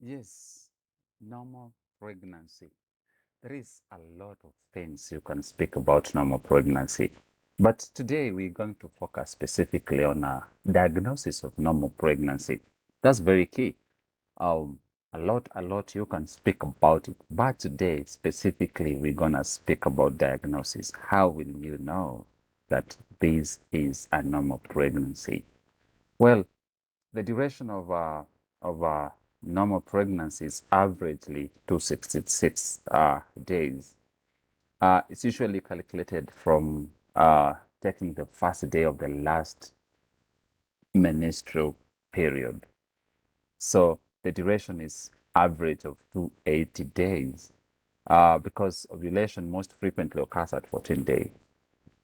Yes, normal pregnancy. There is a lot of things you can speak about normal pregnancy. But today we're going to focus specifically on a diagnosis of normal pregnancy. That's very key. Um, a lot you can speak about it. But today specifically we're gonna speak about diagnosis. How will you know that this is a normal pregnancy? Well, the duration of normal pregnancy is averagely 266 days. It's usually calculated from taking the first day of the last menstrual period. So the duration is average of 280 days because ovulation most frequently occurs at 14 days.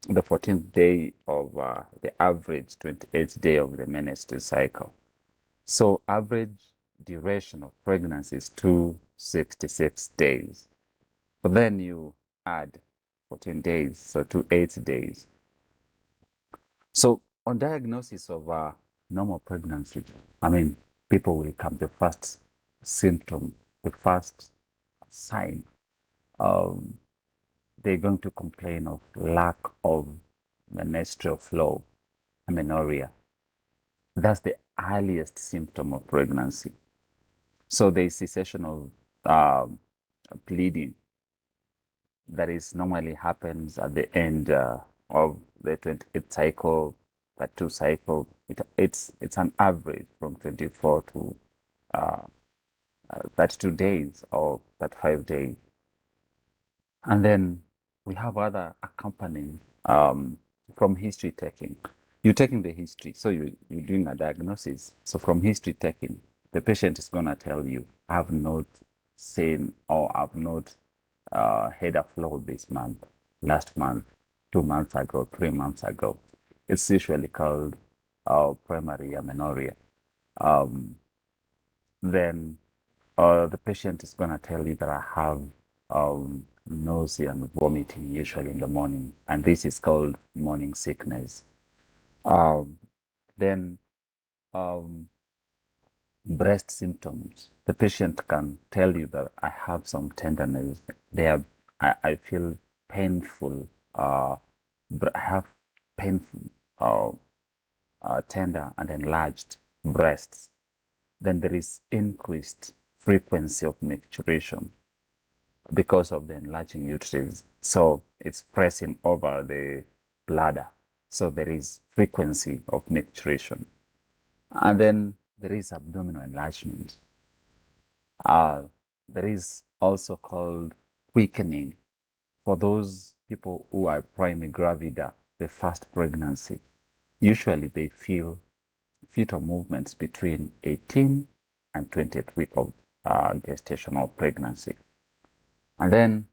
The 14th day of the average 28th day of the menstrual cycle. So average duration of pregnancy is 266 days. But then you add 14 days, so 280 days. So on diagnosis of normal pregnancy, I mean, people will come, the first symptom, the first sign, um, they're going to complain of lack of menstrual flow, amenorrhea. That's the earliest symptom of pregnancy. So the cessation of bleeding that is normally happens at the end of the 28th cycle, that two cycle. It's an average from 24 to uh, 32 days or 35 days. And then we have other accompanying from history taking. You're taking the history, so you're doing a diagnosis. So from history taking, the patient is going to tell you, I've not seen or I've not had a flow this month, last month, 2 months ago, 3 months ago. It's usually called primary amenorrhea. Um, then the patient is going to tell you that I have nausea and vomiting usually in the morning, and this is called morning sickness. Um, then um, breast symptoms. The patient can tell you that I have some tenderness. I feel painful. I have painful, uh, tender and enlarged breasts. Then there is increased frequency of menstruation because of the enlarging uterus. So it's pressing over the bladder. So there is frequency of menstruation. And then there is abdominal enlargement. Uh, there is also called quickening for those people who are primigravida, the first pregnancy. Usually they feel fetal movements between 18 and 20th week of gestational pregnancy. And then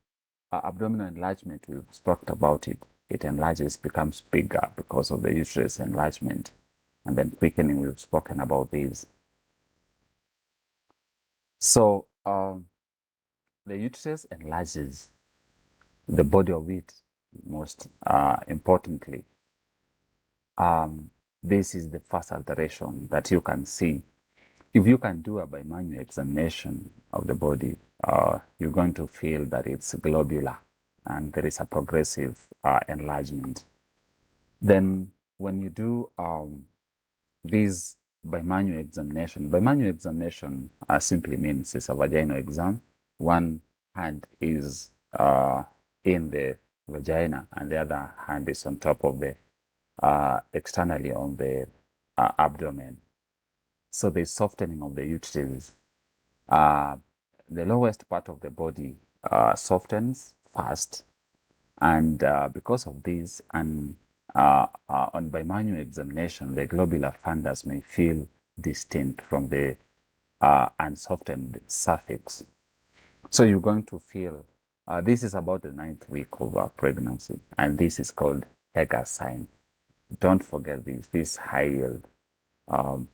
abdominal enlargement, we've talked about it. It enlarges, becomes bigger because of the uterus enlargement. And then quickening, we've spoken about these. So the uterus enlarges, the body of it, most importantly. This is the first alteration that you can see. If you can do a bimanual examination of the body, you're going to feel that it's globular and there is a progressive enlargement. Then when you do this bimanual examination simply means it's a vaginal exam. One hand is in the vagina and the other hand is on top of the externally on the abdomen. So the softening of the uterus, uh, the lowest part of the body softens fast, and because of this, and on bimanual examination, the globular fundus may feel distinct from the unsoftened suffix. So you're going to feel this is about the 9th week of pregnancy, and this is called Hager sign. Don't forget this high yield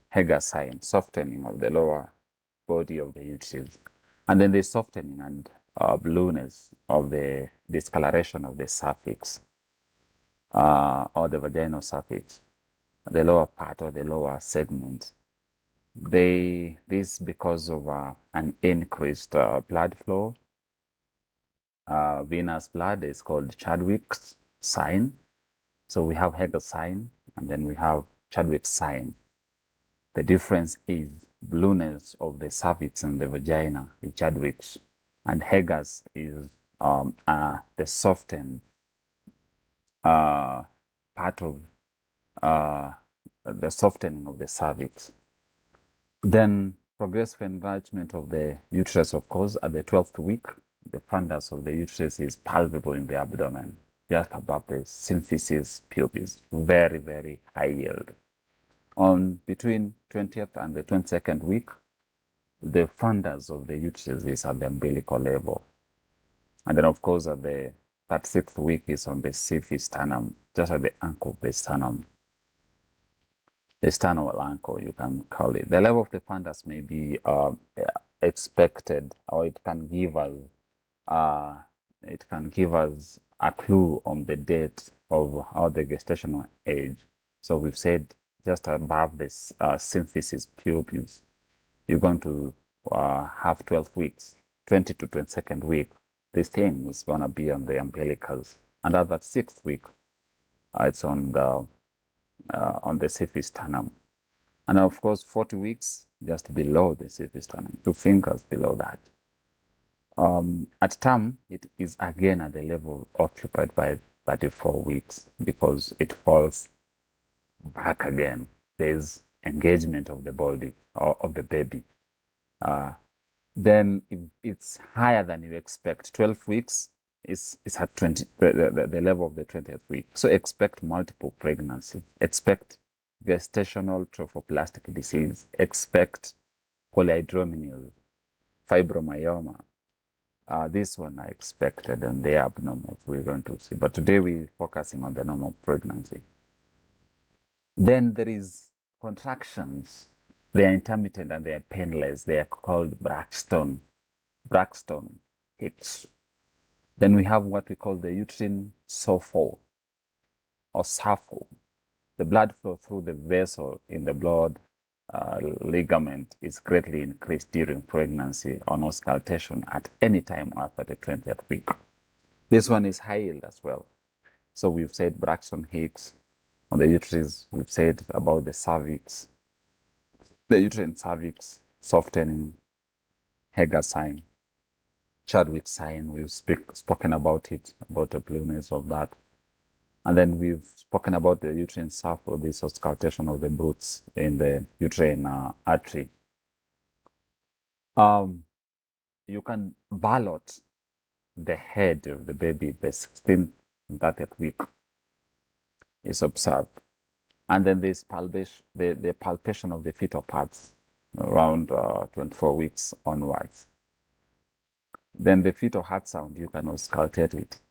Hager sign, softening of the lower body of the uterus, and then the softening and blueness of the discoloration of the suffix or the vaginal suffix, the lower part or the lower segment. This because of an increased blood flow. Venous blood is called Chadwick's sign. So we have Heger's sign, and then we have Chadwick's sign. The difference is blueness of the cervix and the vagina in Chadwick's, and Heger's is the softened part of uh, the softening of the cervix. Then progressive enlargement of the uterus, of course, at the 12th week. The fundus of the uterus is palpable in the abdomen, just above the symphysis pubis, very, very high yield. On between 20th and the 22nd week, the fundus of the uterus is at the umbilical level. And then, of course, at the 36th week is on the symphysis sternum, just at the ankle of the sternum. The sternal ankle, you can call it. The level of the fundus may be expected, or it can give us a clue on the date of the gestational age. So we've said just above this symphysis pubis, you're going to have 12 weeks, 20 to 22nd week. This thing is going to be on the umbilicals. And at that 6th week, it's on the symphysis sternum. And of course, 40 weeks just below the symphysis sternum, 2 fingers below that. At term, it is again at the level occupied by 34 weeks because it falls back again. There's engagement of the body or of the baby. Then if it's higher than you expect, 12 weeks is at 20, the level of the 20th week. So expect multiple pregnancy, expect gestational trophoblastic disease, expect polyhydramnios, fibromyoma. This one I expected, and they are abnormal. We're going to see. But today we're focusing on the normal pregnancy. Then there is contractions. They are intermittent and they are painless. They are called Braxton hits. Then we have what we call the uterine sulfur or SAFO. The blood flow through the vessel in the blood ligament is greatly increased during pregnancy or auscultation at any time after the 20th week. This one is high yield as well. So we've said Braxton Hicks on the uterus. We've said about the cervix, the uterine cervix softening, Heger sign, Chadwick sign. We've spoken about it, about the blueness of that. And then we've spoken about the uterine sulfur, this auscultation of the roots in the uterine artery. You can ballot the head of the baby the 16th and 30th week is observed. And then this the palpation of the fetal parts around 24 weeks onwards. Then the fetal heart sound, you can auscultate it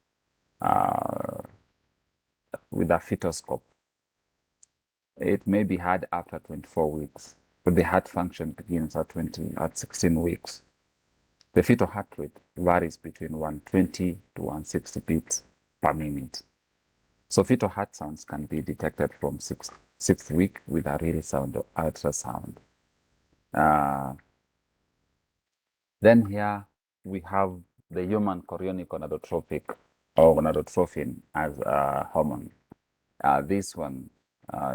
with a fetoscope. It may be heard after 24 weeks, but the heart function begins at 16 weeks. The fetal heart rate varies between 120 to 160 beats per minute. So fetal heart sounds can be detected from sixth week with a real sound or ultrasound. Then here we have the human chorionic gonadotropic or gonadotrophin as a hormone. This one,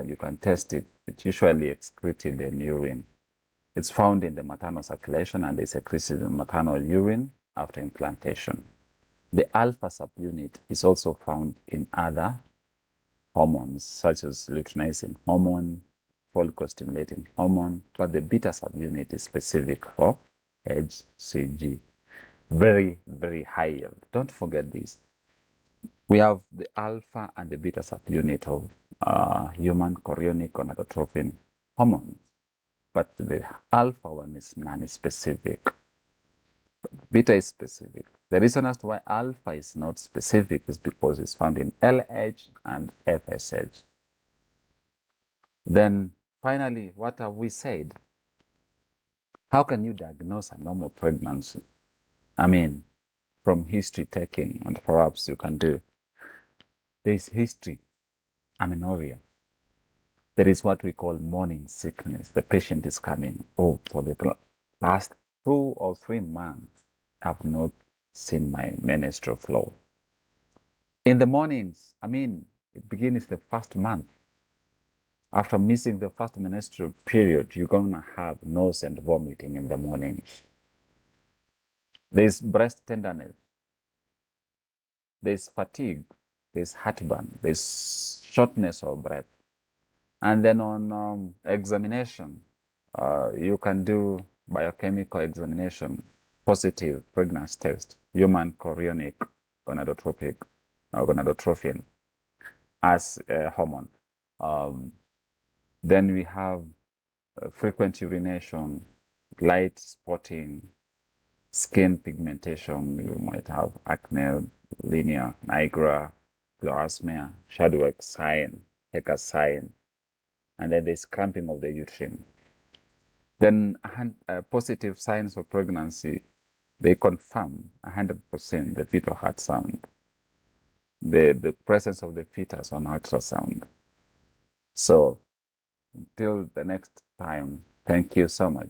you can test it. It's usually excreted in urine. It's found in the maternal circulation and is secreted in maternal urine after implantation. The alpha subunit is also found in other hormones such as luteinizing hormone, follicle-stimulating hormone, but the beta subunit is specific for HCG. Very, very high yield. Don't forget this. We have the alpha and the beta subunit of human chorionic gonadotropin hormones, but the alpha one is non-specific. Beta is specific. The reason as to why alpha is not specific is because it's found in LH and FSH. Then finally, what have we said? How can you diagnose a normal pregnancy? I mean, from history taking, and perhaps you can do. There is history, amenorrhea. There is what we call morning sickness. The patient is coming, oh, for the last 2 or 3 months, I've not seen my menstrual flow. In the mornings, I mean, it begins the first month. After missing the first menstrual period, you're going to have nausea and vomiting in the morning. There's breast tenderness, there's fatigue, there's heartburn, there's shortness of breath. And then on examination, you can do biochemical examination, positive pregnancy test, human chorionic gonadotropic gonadotrophin as a hormone. Um, then we have frequent urination, light spotting, skin pigmentation. You might have acne, linear, nigra, chloasmia, Shadwick sign, Hecker sign, and then there's cramping of the uterine. Then positive signs of pregnancy, they confirm 100% the fetal heart sound, the presence of the fetus on ultrasound. So until the next time, thank you so much.